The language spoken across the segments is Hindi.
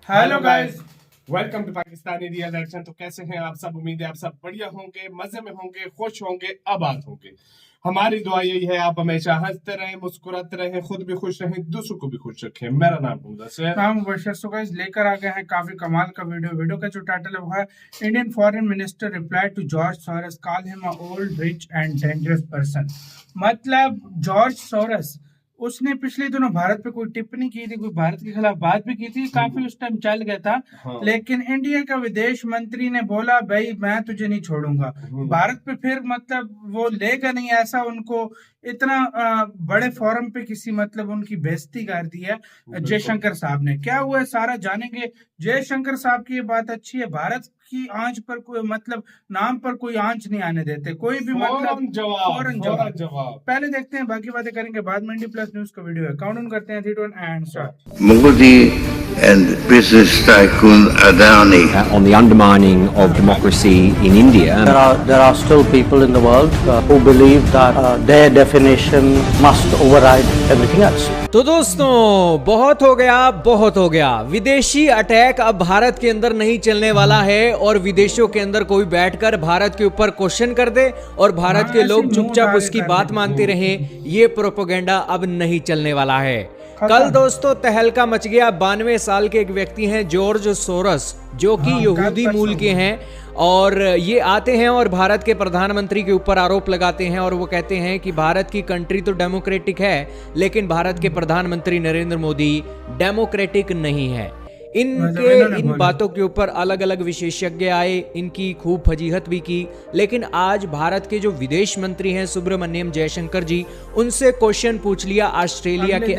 Hello guys, welcome to Pakistani real action. तो कैसे हैं आप सब? उम्मीद है आप सब बढ़िया होंगे, मजे में होंगे, खुश होंगे, आबाद होंगे। हमारी दुआ यही है आप हमेशा हंसते रहें, मुस्कुराते रहें, खुद भी खुश रहें, दूसरों को भी खुश रखें। मेरा नाम मुदस्सिर। नाम मुबशर। सो गाइस, लेकर आ गए हैं काफी कमाल का वीडियो का जो टाइटल है वो है Indian foreign minister reply to George Soros, call him a old rich and dangerous person. मतलब जॉर्ज सोरस उसने पिछले दिनों भारत पे कोई टिप्पणी की थी, कोई भारत के खिलाफ बात भी की थी, काफी उस टाइम चल गया था। हाँ। लेकिन इंडिया का विदेश मंत्री ने बोला भाई मैं तुझे नहीं छोड़ूंगा। भारत पे फिर मतलब वो लेगा नहीं, ऐसा उनको इतना बड़े फोरम पे किसी मतलब उनकी बेइज्जती कर दी है जयशंकर साहब ने। क्या हुआ है सारा जानेंगे। जयशंकर साहब की ये बात अच्छी है, भारत की आंच पर कोई मतलब नाम पर कोई आंच नहीं आने देते, कोई भी मतलब फौरन जवाब। पहले देखते हैं, बाकी बातें करेंगे बाद में। इंडी प्लस न्यूज का वीडियो है, काउंट करते हैं 3, 2 and start. Modi and business tycoon Adani. On the undermining of democracy in India. There are still people in the world who believe that their definition must override everything else. तो दोस्तों बहुत हो गया। विदेशी अटैक अब भारत के अंदर नहीं चलने वाला है और विदेशों के अंदर कोई बैठकर भारत के ऊपर क्वेश्चन कर दे और भारत के लोग चुपचाप उसकी बात मानते रहें, ये प्रोपेगेंडा अब नहीं चलने वाला है। कल दोस्तों तहलका मच गया। 92 साल के एक व्यक्ति हैं जॉर्ज सोरस, जो कि यहूदी मूल के हैं और ये आते हैं और भारत के प्रधानमंत्री के ऊपर आरोप लगाते हैं और वो कहते हैं कि भारत की कंट्री तो डेमोक्रेटिक है लेकिन भारत के प्रधानमंत्री नरेंद्र मोदी डेमोक्रेटिक नहीं है। इन बातों के ऊपर अलग अलग विशेषज्ञ आए, इनकी खूब फजीहत भी की। लेकिन आज भारत के जो विदेश मंत्री हैं सुब्रमण्यम जयशंकर जी, उनसे क्वेश्चन पूछ लिया ऑस्ट्रेलिया के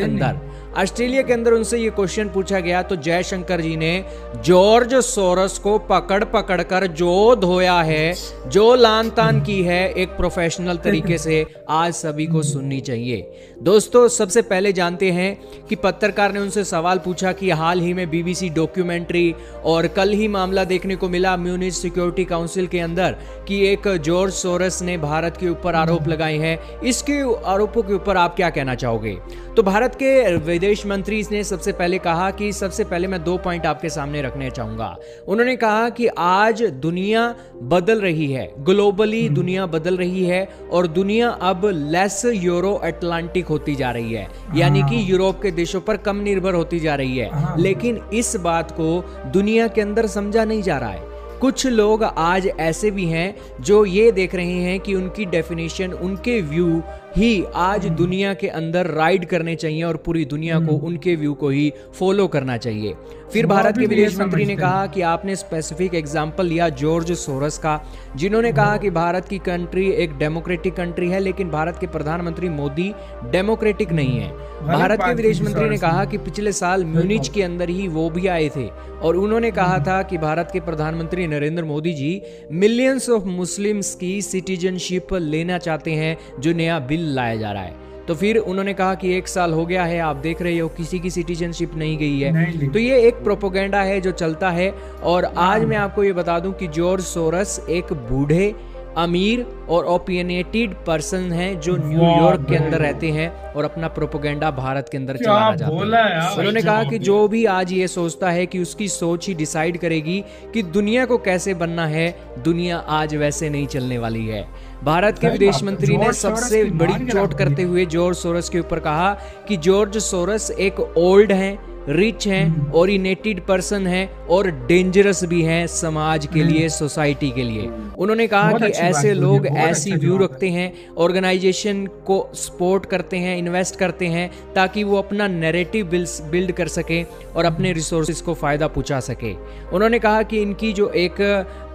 अंदर उनसे ये क्वेश्चन पूछा गया तो जयशंकर जी ने जॉर्ज सोरस को पकड़ कर जो धोया है, जो लान तान की है, एक प्रोफेशनल तरीके से आज सभी को सुननी चाहिए। दोस्तों सबसे पहले जानते हैं कि पत्रकार ने उनसे सवाल पूछा कि हाल ही में बीबीसी डॉक्यूमेंट्री और कल ही मामला देखने को मिला म्यूनिच सिक्योरिटी काउंसिल के अंदर कि एक जॉर्ज सोरस ने भारत के ऊपर आरोप लगाए हैं, इसके आरोपों के ऊपर आप क्या कहना चाहोगे? तो भारत के विदेश मंत्री ने सबसे पहले कहा कि सबसे पहले मैं 2 पॉइंट आपके सामने रखने चाहूंगा। उन्होंने कहा कि आज दुनिया बदल रही है, ग्लोबली दुनिया बदल रही है और दुनिया अब लेस यूरो अटलांटिक होती जा रही है, यानी कि यूरोप के देशों पर कम निर्भर होती जा रही है। लेकिन इस बात को दुनिया के अंदर समझा नहीं जा रहा है। कुछ लोग आज ऐसे भी हैं जो ये देख रहे हैं कि उनकी डेफिनेशन, उनके व्यू ही आज दुनिया के अंदर राइड करने चाहिए और पूरी दुनिया को उनके व्यू को ही फॉलो करना चाहिए। फिर भारत के विदेश मंत्री ने कहा कि आपने स्पेसिफिक एग्जांपल लिया जॉर्ज सोरस का, जिन्होंने कहा कि भारत की कंट्री एक डेमोक्रेटिक कंट्री है लेकिन भारत के प्रधानमंत्री मोदी डेमोक्रेटिक नहीं है। भारत के विदेश मंत्री ने कहा कि पिछले साल म्यूनिच के अंदर ही वो भी आए थे और उन्होंने कहा था कि भारत के प्रधानमंत्री Narendra Modi ji millions of Muslims की सिटीजनशिप लेना चाहते हैं, जो नया बिल लाया जा रहा है। तो फिर उन्होंने कहा कि 1 साल हो गया है, आप देख रहे हो किसी की सिटीजनशिप नहीं गई है। तो ये एक प्रोपेगेंडा है जो चलता है। और आज मैं आपको ये बता दूं कि जॉर्ज सोरस एक बूढ़े, अमीर और ओपिनियटेड पर्सन हैं जो न्यूयॉर्क के अंदर रहते हैं और अपना प्रोपेगेंडा भारत के अंदर चलाना चाहते हैं। उन्होंने कहा कि जो भी आज ये सोचता है कि उसकी सोच ही डिसाइड करेगी कि दुनिया को कैसे बनना है, दुनिया आज वैसे नहीं चलने वाली है। भारत के विदेश मंत्री ने सबसे बड़ी चोट करते हुए जॉर्ज सोरस के ऊपर कहा कि जॉर्ज सोरस एक ओल्ड हैं, रिच हैं, ओरिएंटेड पर्सन हैं और डेंजरस भी हैं समाज के लिए, सोसाइटी के लिए। उन्होंने कहा कि ऐसे लोग ऐसी व्यू रखते हैं, ऑर्गेनाइजेशन को सपोर्ट करते हैं, इन्वेस्ट करते हैं ताकि वो अपना नैरेटिव बिल्ड कर सके और अपने रिसोर्सेज को फायदा पहुंचा सके। उन्होंने कहा कि इनकी जो एक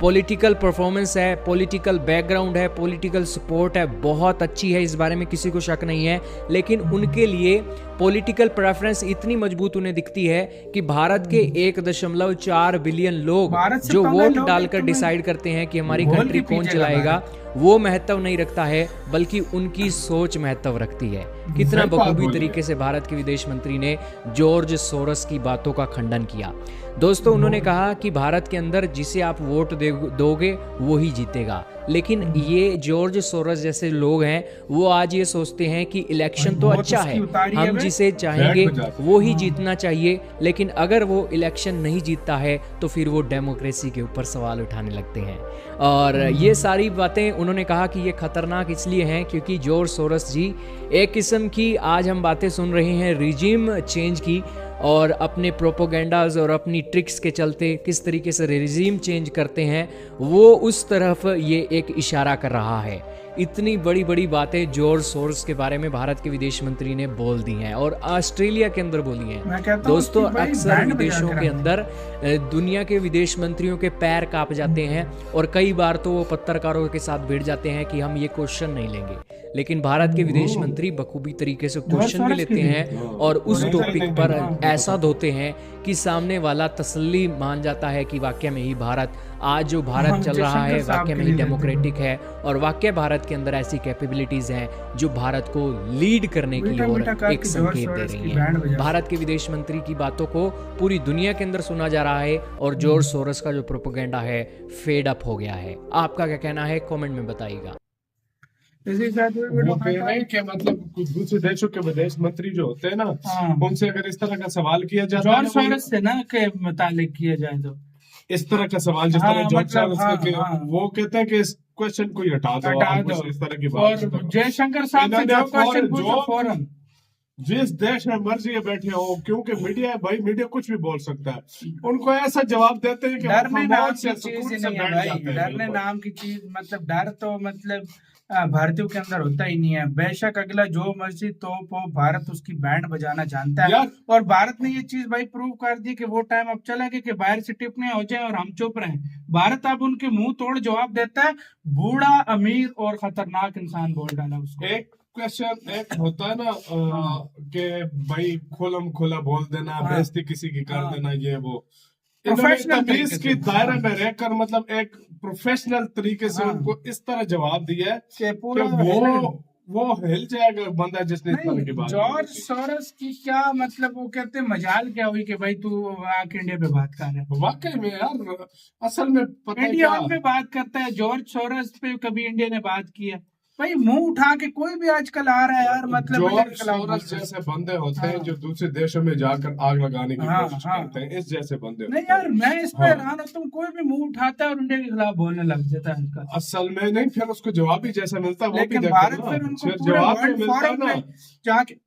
पॉलिटिकल परफॉर्मेंस है, पॉलिटिकल बैकग्राउंड है, पॉलिटिकल सपोर्ट है, बहुत अच्छी है, इस बारे में किसी को शक नहीं है। लेकिन उनके लिए पॉलिटिकल प्रेफरेंस इतनी मजबूत उन्हें दिखती है कि भारत के 1.4 बिलियन लोग जो वोट डालकर डिसाइड करते हैं कि हमारी कंट्री कौन चलाएगा, वो महत्व नहीं रखता है, बल्कि उनकी सोच महत्व रखती है। कितना सही बात बखूबी बोली तरीके से भारत के विदेश मंत्री ने जॉर्ज सोरस की बातों का खंडन किया। दोस्तों, उन्होंने कहा कि भारत के अंदर जिसे आप वोट दोगे वो ही जीतेगा, लेकिन ये जॉर्ज सोरस जैसे लोग हैं, वो आज ये सोचते हैं कि इलेक्शन तो बहुत अच्छा उसकी है, उतारी है हम बे। जिसे चाहेंगे बैठ बजाते। वो ही जीतना चाहिए, लेकिन अगर वो इलेक्शन नहीं जीतता है तो फिर वो डेमोक्रेसी के ऊपर सवाल उठाने लगते हैं। और ये सारी बातें उन्होंने कहा कि ये खतरनाक इसलिए हैं क्योंकि जॉर्ज सोरस जी एक किस्म की, आज हम बातें सुन रहे हैं रिजीम चेंज की, और अपने प्रोपोगेंडाज और अपनी ट्रिक्स के चलते किस तरीके से रिजीम चेंज करते हैं, वो उस तरफ ये एक इशारा कर रहा है। इतनी बड़ी बड़ी बातें जॉर्ज सोरस के बारे में भारत के विदेश मंत्री ने बोल दी हैं और ऑस्ट्रेलिया के अंदर बोली मैं हैं। कहता हूं दोस्तों, कि भाई अक्सर बैंड बजा विदेशों के के रख अंदर दुनिया के विदेश मंत्रियों के पैर कांप जाते हैं और कई बार तो वो पत्रकारों के साथ भिड़ जाते हैं कि हम ये क्वेश्चन नहीं लेंगे, लेकिन भारत के विदेश मंत्री बखूबी तरीके से क्वेश्चन भी सोरस लेते की हैं और उस नहीं, टॉपिक नहीं, पर नहीं, ऐसा धोते हैं कि सामने वाला तसल्ली मान जाता है कि वाकई में ही भारत, आज जो भारत चल रहा है जयशंकर साहब वाकई के में ही लिए डेमोक्रेटिक है और वाकई भारत के अंदर ऐसी कैपेबिलिटीज हैं जो भारत को लीड करने की मीठा ओर मीठा कहा एक कि जॉर्ज संकेत दे सोरस रही की बैंड हैं। बजा। भारत के विदेश मंत्री की बातों को पूरी दुनिया के अंदर सुना जा रहा है और जॉर्ज सोरस का जो प्रोपेगेंडा है फेड अप हो गया है। आपका क्या कहना है, कमेंट में बताइएगा। इसी के साथ वो कह रहे हैं कि मतलब कुछ दूसरे देशों के विदेश मंत्री जो होते हैं ना, हाँ। उनसे अगर इस तरह का सवाल किया जाता है जॉर्ज ना, वो सोरस से ना के मुतालिक किया जाए तो इस तरह का सवाल जिस हाँ, तरह जॉर्ज मतलब, सोरस हाँ, के, हाँ। वो कहते हैं कि इस क्वेश्चन को ही हटा दो, हटा आप दो। मुझसे इस तरह की बात और करो। जयशंकर साहब से इन्होंने जो क्वेश्चन फौरन पूछो फौरन जिस देश में मर्जी है बैठे हो, क्योंकि मीडिया है भाई, मीडिया कुछ भी बोल सकता है, उनको ऐसा जवाब देते हैं कि डरने हम नाम मौत से की चीज सुकून ही से नहीं है बैठ भाई। जाते हैं। डरने बिल्कुल। नाम की चीज, मतलब डर तो मतलब भारतीयों के अंदर होता ही नहीं है। बेशक अगला जो मर्जी तोप हो, भारत उसकी बैंड बजाना जानता है। यार- और भारत ने ये चीज भाई प्रूव कर दी कि वो टाइम अब चला गया कि बाहर से टिप्पणी हो जाए और हम चुप रहें। भारत अब उनके मुंह तोड़ जवाब देता है। बूढ़ा, अमीर और खतरनाक इंसान बोल डाला उसको। एक क्वेश्चन एक होता है ना कि भाई खोलम खोला बोल देना, हाँ। बेइज्जती किसी की कर हाँ। देना, ये वो Professional इन्होंने तमीज तरीके की से। दायरे हाँ। में रहकर मतलब एक प्रोफेशनल तरीके से हाँ। उनको इस तरह जवाब दिया है कि कि पूरा वो हिल जाएगा बंदा जिसने इस तरह की नहीं, बात जॉर्ज की। सोरस की क्या मतलब, वो कहते हैं मजाल क्या हुई कि भाई तू आके इंडिया पे बात कर रहा है। वाकई में यार, असल में पता है इंडिया क्या, पे बात करता है, जॉर्ज सोरस पे कभी इंडिया ने बात की है? भाई मुंह उठा के कोई भी आजकल आ रहा है यार, मतलब इंडिया जॉर्ज के खिलाफ सोरस बोलता है। जैसे बंदे होते हैं हाँ। जो दूसरे देशों में जाकर आग लगाने की हाँ, कोशिश हाँ। करते हैं, इस जैसे बंदे नहीं होते हैं। यार, मैं इस पे हाँ। हैरान होता हूँ, कोई भी मुंह उठाता है और इंडिया के खिलाफ बोलने लग जाता है इनका। असल में नहीं, फिर उसको जवाब भी जैसा मिलता है वो भी लेकिन देखो भारत ना, फिर उनको फिर पूरे जवाब भी वर्ल्ड मिलता है फोरम ना। में जाके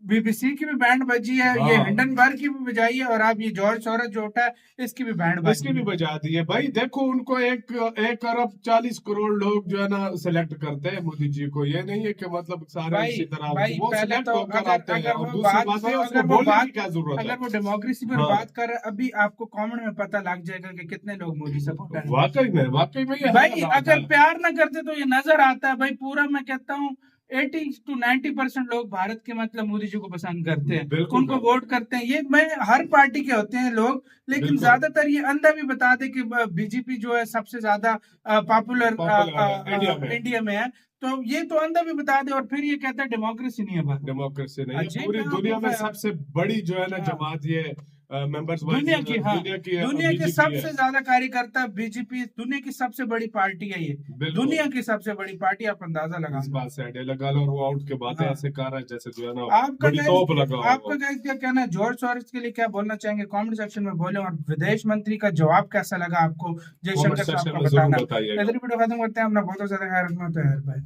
बीबीसी की भी बैंड बजी है, ये हाँ। हिंडनबर्ग की भी बजाई है, और अब ये जॉर्ज सोरस जो उठा है इसकी भी बैंड बजी इसकी भी बजा दी है भाई। देखो उनको 1 अरब 40 करोड़ लोग जो है ना सिलेक्ट करते हैं मोदी जी को। ये नहीं है कि मतलब सारे भाई इसी तरह भाई वो पहले सिलेक्ट तो होकर अगर आते हैं। अगर और वो दूसरी बात बात है उसको अगर वो बोलने बात की क्या जरूरत अगर है। वो डेमोक्रेसी पर हाँ। बात कर रहा है, अभी आपको कमेंट में पता लग जाएगा कि कितने लोग मोदी सपोर्टर हैं। वाकई में ये भाई हाल अगर है। प्यार ना करते तो ये नजर आता है भाई। पूरा मैं कहता हूँ 80 to 90% लोग भारत के मतलब मोदी जी को पसंद करते हैं, बिल्कुल उनको बिल्कुल। वोट करते हैं। ये मैं हर पार्टी के होते हैं लोग, लेकिन बिल्कुल। ज्यादातर ये अंधा भी बता दे कि बीजेपी जो है सबसे ज्यादा पॉपुलर इंडिया में। इंडिया में है, तो ये तो अंधा भी बता दे और फिर ये कहता है डेमोक्रेसी नहीं है भारत। डेमोक्रेसी नहीं है। अजीब पूरी बेवकूफ दुनिया में है। सबसे बड़ी जो है ना हाँ। जमात ये मेंबर्स दुनिया की, हाँ, दुनिया की BJP सबसे है। ज्यादा कार्यकर्ता बीजेपी, दुनिया की सबसे बड़ी पार्टी है ये। बिल्कुल। दुनिया की सबसे बड़ी पार्टी, आप अंदाजा लगा इस बात से आइडिया लगा लो और वो आउट के बातें हाँ। ऐसे कर रहा है जैसे जो है ना आपका बड़ी तोप लगा हो। आपका guys क्या कहना है जॉर्ज सोरस के लिए, क्या बोलना चाहेंगे? कमेंट सेक्शन में बोले। और विदेश मंत्री का जवाब कैसा लगा आपको, जयशंकर Comment साहब section का में जरूर बताना। बताइएगा। इधर वीडियो खत्म करते हैं, अपना बहुत ज्यादा ख्याल रखना होता है यार, बाय।